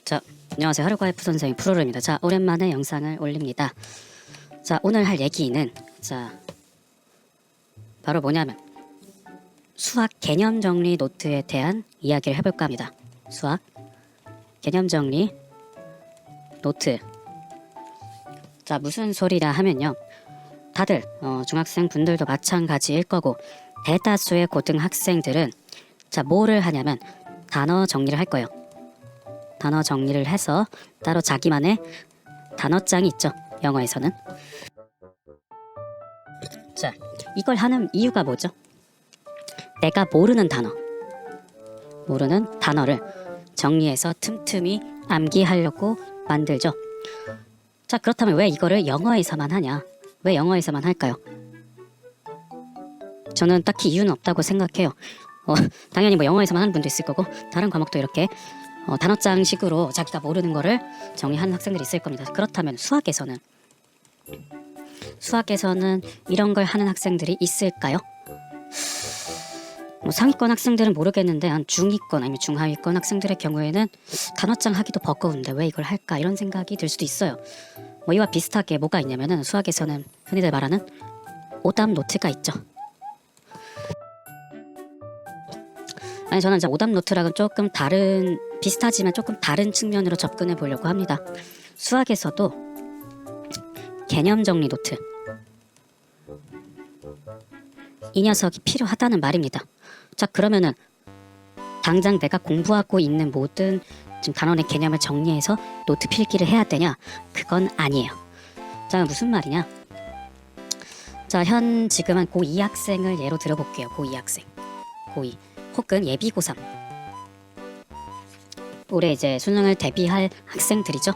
자, 안녕하세요. 하루과 F 선생님 프로로입니다. 자, 오랜만에 영상을 올립니다. 자, 오늘 할 얘기는 바로 뭐냐면 수학 개념 정리 노트에 대한 이야기를 해볼까 합니다. 수학 개념 정리 노트. 자, 무슨 소리라 하면요. 다들 중학생 분들도 마찬가지일 거고 대다수의 고등학생들은 자, 뭐를 하냐면 단어 정리를 할 거예요. 단어 정리를 해서 따로 자기만의 단어장이 있죠. 영어에서는. 자, 이걸 하는 이유가 뭐죠? 내가 모르는 단어를 정리해서 틈틈이 암기하려고 만들죠. 자, 그렇다면 왜 이거를 영어에서만 하냐? 왜 영어에서만 할까요? 저는 딱히 이유는 없다고 생각해요. 당연히 뭐 영어에서만 하는 분도 있을 거고 다른 과목도 이렇게 단어장식으로 자기가 모르는 거를 정리하는 학생들이 있을 겁니다. 그렇다면 수학에서는 이런 걸 하는 학생들이 있을까요? 상위권 학생들은 모르겠는데 한 중위권 아니면 중하위권 학생들의 경우에는 단어장 하기도 버거운데 왜 이걸 할까 이런 생각이 들 수도 있어요. 이와 비슷하게 뭐가 있냐면은 수학에서는 흔히들 말하는 오답 노트가 있죠. 아니, 저는 이제 오답 노트랑은 조금 다른, 비슷하지만 조금 다른 측면으로 접근해 보려고 합니다. 수학에서도 개념 정리 노트, 이 녀석이 필요하다는 말입니다. 자, 그러면은 당장 내가 공부하고 있는 모든 지금 단원의 개념을 정리해서 노트 필기를 해야 되냐? 그건 아니에요. 자, 무슨 말이냐? 자, 지금 한 고2 학생을 예로 들어볼게요. 고2 학생, 고2 혹은 예비 고3, 올해 이제 수능을 대비할 학생들이죠.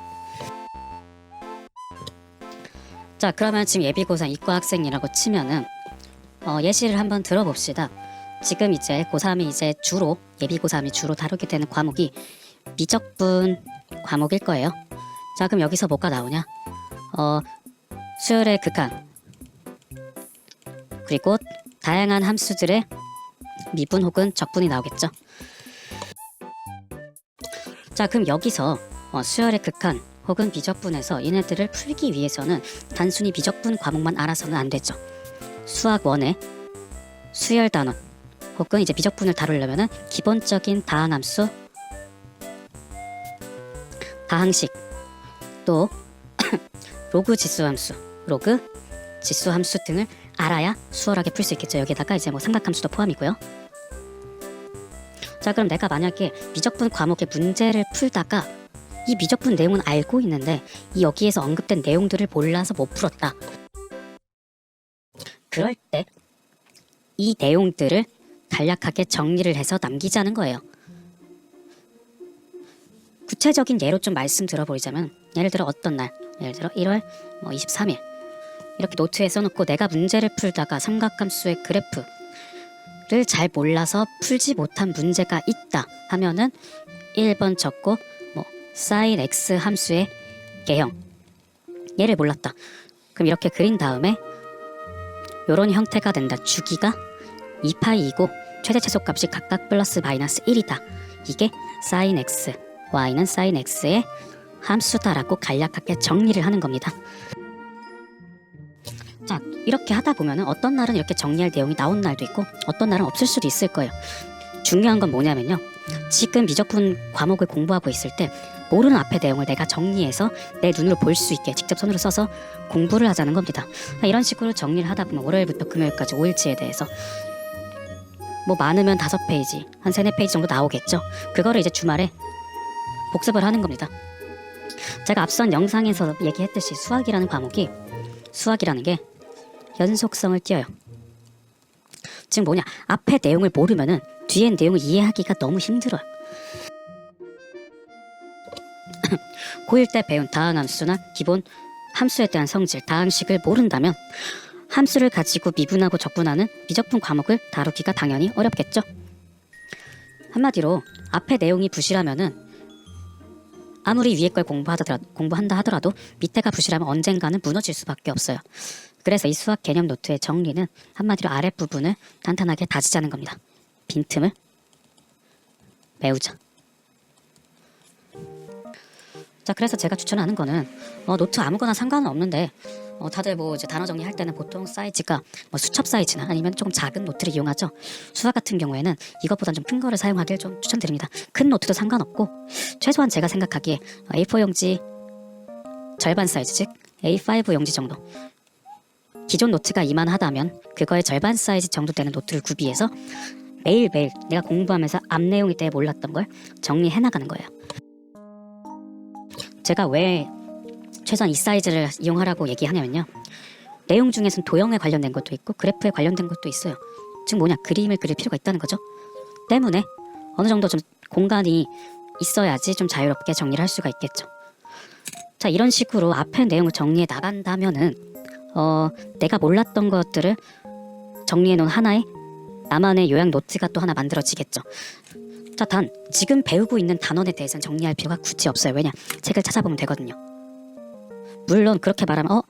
자, 그러면 지금 예비 고3 이과 학생이라고 치면은 예시를 한번 들어봅시다. 지금 이제 고3이 이제 주로 예비 고3이 주로 다루게 되는 과목이 미적분 과목일 거예요. 자, 그럼 여기서 뭐가 나오냐? 수열의 극한, 그리고 다양한 함수들의 미분 혹은 적분이 나오겠죠. 자, 그럼 여기서 수열의 극한 혹은 미적분에서 얘네들을 풀기 위해서는 단순히 미적분 과목만 알아서는 안 되죠. 수학 1의 수열 단원 혹은 이제 미적분을 다루려면은 기본적인 다항함수, 다항식, 또 로그 지수함수 등을 알아야 수월하게 풀 수 있겠죠. 여기다가 이제 삼각함수도 포함이고요. 자, 그럼 내가 만약에 미적분 과목의 문제를 풀다가 이 미적분 내용은 알고 있는데 여기에서 언급된 내용들을 몰라서 못 풀었다. 그럴 때 이 내용들을 간략하게 정리를 해서 남기자는 거예요. 구체적인 예로 좀 말씀 들어보자면, 예를 들어 어떤 날, 예를 들어 1월 23일 이렇게 노트에 써놓고 내가 문제를 풀다가 삼각함수의 그래프를 잘 몰라서 풀지 못한 문제가 있다 하면은 1번 적고 sin x 함수의 개형, 얘를 몰랐다. 그럼 이렇게 그린 다음에 요런 형태가 된다. 주기가 2파이이고 최대 최소값이 각각 플러스 마이너스 1이다. 이게 sin x, y는 sin x의 함수다라고 간략하게 정리를 하는 겁니다. 자, 이렇게 하다 보면은 어떤 날은 이렇게 정리할 내용이 나온 날도 있고 어떤 날은 없을 수도 있을 거예요. 중요한 건 뭐냐면요, 지금 미적분 과목을 공부하고 있을 때 모르는 앞의 내용을 내가 정리해서 내 눈으로 볼 수 있게 직접 손으로 써서 공부를 하자는 겁니다. 이런 식으로 정리를 하다 보면 월요일부터 금요일까지 5일치에 대해서 많으면 5페이지, 한 3, 4페이지 정도 나오겠죠. 그거를 이제 주말에 복습을 하는 겁니다. 제가 앞선 영상에서 얘기했듯이 수학이라는 게 연속성을 띄어요. 지금 앞에 내용을 모르면은 뒤에 내용을 이해하기가 너무 힘들어요. 고1 때 배운 다항함수나 기본 함수에 대한 성질, 다항식을 모른다면 함수를 가지고 미분하고 적분하는 미적분 과목을 다루기가 당연히 어렵겠죠. 한마디로 앞에 내용이 부실하면은 아무리 위에 걸 공부한다 하더라도 밑에가 부실하면 언젠가는 무너질 수밖에 없어요. 그래서 이 수학 개념 노트의 정리는 한마디로 아랫부분을 탄탄하게 다지자는 겁니다. 빈틈을 메우자. 자, 그래서 제가 추천하는 거는 노트 아무거나 상관은 없는데 다들 뭐 이제 단어 정리할 때는 보통 사이즈가 뭐 수첩 사이즈나 아니면 조금 작은 노트를 이용하죠. 수학 같은 경우에는 이것보단 좀 큰 거를 사용하길 좀 추천드립니다. 큰 노트도 상관없고 최소한 제가 생각하기에 A4 용지 절반 사이즈, 즉 A5 용지 정도. 기존 노트가 이만하다면 그거의 절반 사이즈 정도 되는 노트를 구비해서 매일매일 내가 공부하면서 앞 내용이 때 몰랐던 걸 정리해 나가는 거예요. 제가 왜 최소한 이 사이즈를 이용하라고 얘기하냐면요, 내용 중에서는 도형에 관련된 것도 있고 그래프에 관련된 것도 있어요. 즉 뭐냐, 그림을 그릴 필요가 있다는 거죠. 때문에 어느 정도 좀 공간이 있어야지 좀 자유롭게 정리를 할 수가 있겠죠. 자, 이런 식으로 앞에 내용을 정리해 나간다면은 내가 몰랐던 것들을 정리해 놓은 하나의 나만의 요약 노트가 또 하나 만들어지겠죠. 자, 단 지금 배우고 있는 단원에 대해서는 정리할 필요가 굳이 없어요. 왜냐, 책을 찾아보면 되거든요. 물론 그렇게 말하면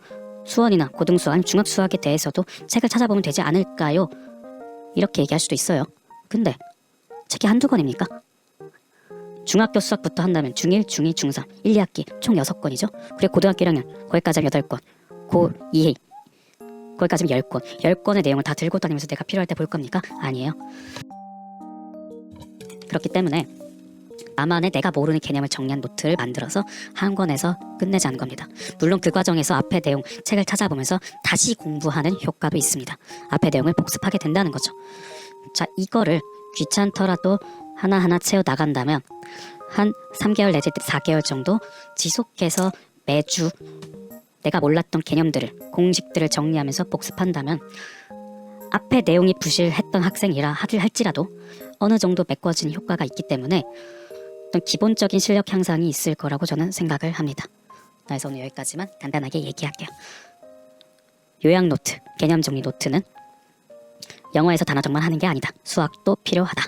수원이나 고등수학 아니면 중학수학에 대해서도 책을 찾아보면 되지 않을까요? 이렇게 얘기할 수도 있어요. 근데 책이 한두 권입니까? 중학교 수학부터 한다면 중1, 중2, 중3, 1, 2학기 총 6권이죠. 그리고 고등학교 1학년 거기까지 하면 8권, 고2 거기까지 하면 10권. 10권의 내용을 다 들고 다니면서 내가 필요할 때 볼 겁니까? 아니에요. 그렇기 때문에 나만의 내가 모르는 개념을 정리한 노트를 만들어서 한 권에서 끝내자는 겁니다. 물론 그 과정에서 앞의 내용 책을 찾아보면서 다시 공부하는 효과도 있습니다. 앞의 내용을 복습하게 된다는 거죠. 자, 이거를 귀찮더라도 하나하나 채워 나간다면 한 3개월 내지 4개월 정도 지속해서 매주 내가 몰랐던 개념들을, 공식들을 정리하면서 복습한다면 앞에 내용이 부실했던 학생이라 하길 할지라도 어느 정도 메꿔진 효과가 있기 때문에 어떤 기본적인 실력 향상이 있을 거라고 저는 생각을 합니다. 그래서 오늘 여기까지만 간단하게 얘기할게요. 요약 노트, 개념 정리 노트는 영어에서 단어 정만 하는 게 아니다. 수학도 필요하다.